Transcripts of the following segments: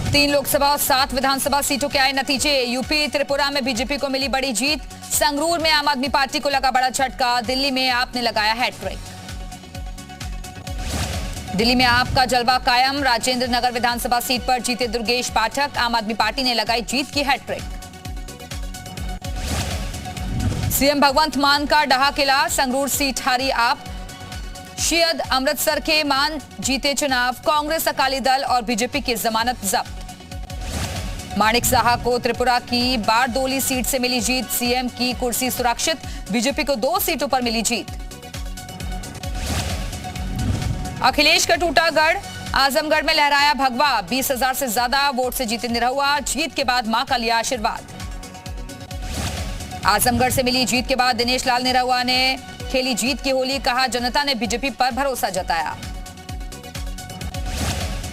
3 लोकसभा और 7 विधानसभा सीटों के आए नतीजे। यूपी त्रिपुरा में बीजेपी को मिली बड़ी जीत। संगरूर में आम आदमी पार्टी को लगा बड़ा झटका। दिल्ली में आप ने लगाया हैट्रिक। दिल्ली में आप का जलवा कायम। राजेंद्र नगर विधानसभा सीट पर जीते दुर्गेश पाठक। आम आदमी पार्टी ने लगाई जीत की हैट्रिक। सीएम भगवंत मान का डहा किला। संगरूर सीट हारी आप। शियद अमृतसर के मान जीते चुनाव। कांग्रेस, अकाली दल और बीजेपी की जमानत जब्त। माणिक साहा को त्रिपुरा की बारदोली सीट से मिली जीत। सीएम की कुर्सी सुरक्षित। बीजेपी को 2 सीटों पर मिली जीत। अखिलेश का टूटा गढ़। आजमगढ़ में लहराया भगवा। 20,000 से ज्यादा वोट से जीते निरहुआ। जीत के बाद मां का लिया आशीर्वाद। आजमगढ़ से मिली जीत के बाद दिनेश लाल निरहुआ ने खेली जीत की होली। कहा, जनता ने बीजेपी पर भरोसा जताया।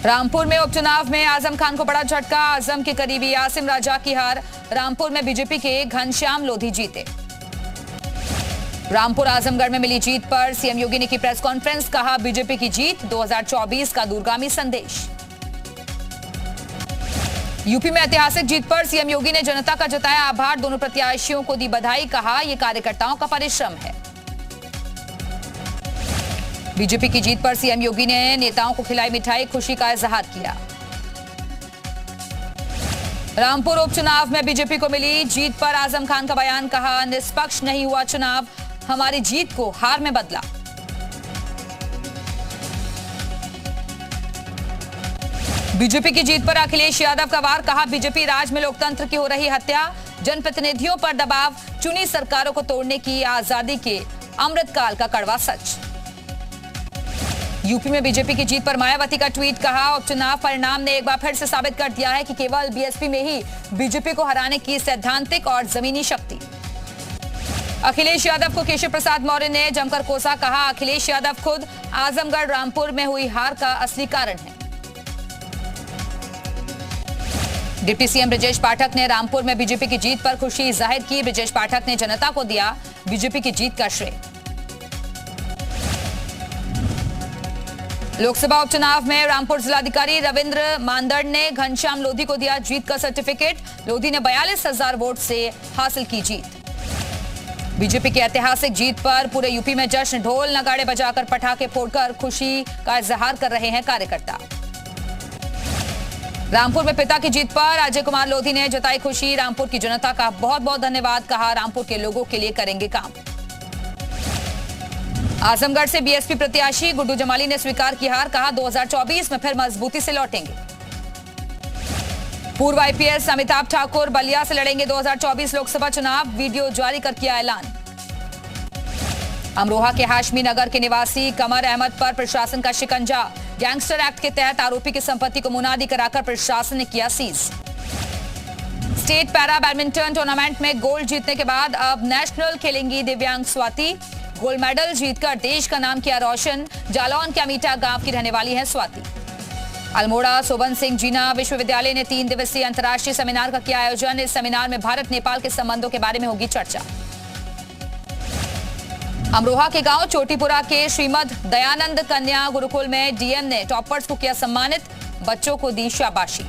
रामपुर में उपचुनाव में आजम खान को बड़ा झटका। आजम के करीबी आसिम राजा की हार। रामपुर में बीजेपी के घनश्याम लोधी जीते। रामपुर आजमगढ़ में मिली जीत पर सीएम योगी ने की प्रेस कॉन्फ्रेंस। कहा, बीजेपी की जीत 2024 का दूरगामी संदेश। यूपी में ऐतिहासिक जीत पर सीएम योगी ने जनता का जताया आभार। दोनों प्रत्याशियों को दी बधाई। कहा, यह कार्यकर्ताओं का परिश्रम है। बीजेपी की जीत पर सीएम योगी ने नेताओं को खिलाई मिठाई। खुशी का इजहार किया। रामपुर उपचुनाव में बीजेपी को मिली जीत पर आजम खान का बयान। कहा, निष्पक्ष नहीं हुआ चुनाव। हमारी जीत को हार में बदला। बीजेपी की जीत पर अखिलेश यादव का वार। कहा, बीजेपी राज में लोकतंत्र की हो रही हत्या। जनप्रतिनिधियों पर दबाव। चुनी सरकारों को तोड़ने की आजादी के अमृतकाल का कड़वा सच। यूपी में बीजेपी की जीत पर मायावती का ट्वीट। कहा, उपचुनाव परिणाम ने एक बार फिर से साबित कर दिया है कि केवल बीएसपी में ही बीजेपी को हराने की सैद्धांतिक और जमीनी शक्ति। अखिलेश यादव को केशव प्रसाद मौर्य ने जमकर कोसा। कहा, अखिलेश यादव खुद आजमगढ़ रामपुर में हुई हार का असली कारण है। डिप्टी सीएम ब्रजेश पाठक ने रामपुर में बीजेपी की जीत पर खुशी जाहिर की। ब्रजेश पाठक ने जनता को दिया बीजेपी की जीत का श्रेय। लोकसभा उपचुनाव में रामपुर जिलाधिकारी रविंद्र मांदड़ ने घनश्याम लोधी को दिया जीत का सर्टिफिकेट। लोधी ने 42,000 वोट से हासिल की जीत। बीजेपी की ऐतिहासिक जीत पर पूरे यूपी में जश्न। ढोल नगाड़े बजाकर पटाखे फोड़कर खुशी का इजहार कर रहे हैं कार्यकर्ता। रामपुर में पिता की जीत पर अजय कुमार लोधी ने जताई खुशी। रामपुर की जनता का बहुत बहुत धन्यवाद। कहा, रामपुर के लोगों के लिए करेंगे काम। आजमगढ़ से बीएसपी प्रत्याशी गुड्डू जमाली ने स्वीकार की हार। कहा, 2024 में फिर मजबूती से लौटेंगे। पूर्व आईपीएस अमिताभ ठाकुर बलिया से लड़ेंगे 2024 लोकसभा चुनाव। वीडियो जारी कर किया ऐलान। अमरोहा के हाशमी नगर के निवासी कमर अहमद पर प्रशासन का शिकंजा। गैंगस्टर एक्ट के तहत आरोपी की संपत्ति को मुनादी कराकर प्रशासन ने किया seize. State para badminton tournament में गोल्ड जीतने के बाद अब नेशनल खेलेंगी दिव्यांग स्वाति। गोल्ड मेडल जीतकर देश का नाम किया रोशन। जालौन के अमीटा गांव की रहने वाली है स्वाति। अल्मोड़ा सोबन सिंह जीना विश्वविद्यालय ने 3 दिवसीय अंतर्राष्ट्रीय सेमिनार का किया आयोजन। इस सेमिनार में भारत नेपाल के संबंधों के बारे में होगी चर्चा। अमरोहा के गांव चोटीपुरा के श्रीमद दयानंद कन्या गुरुकुल में डीएम ने टॉपर्स को किया सम्मानित। बच्चों को दी शाबाशी।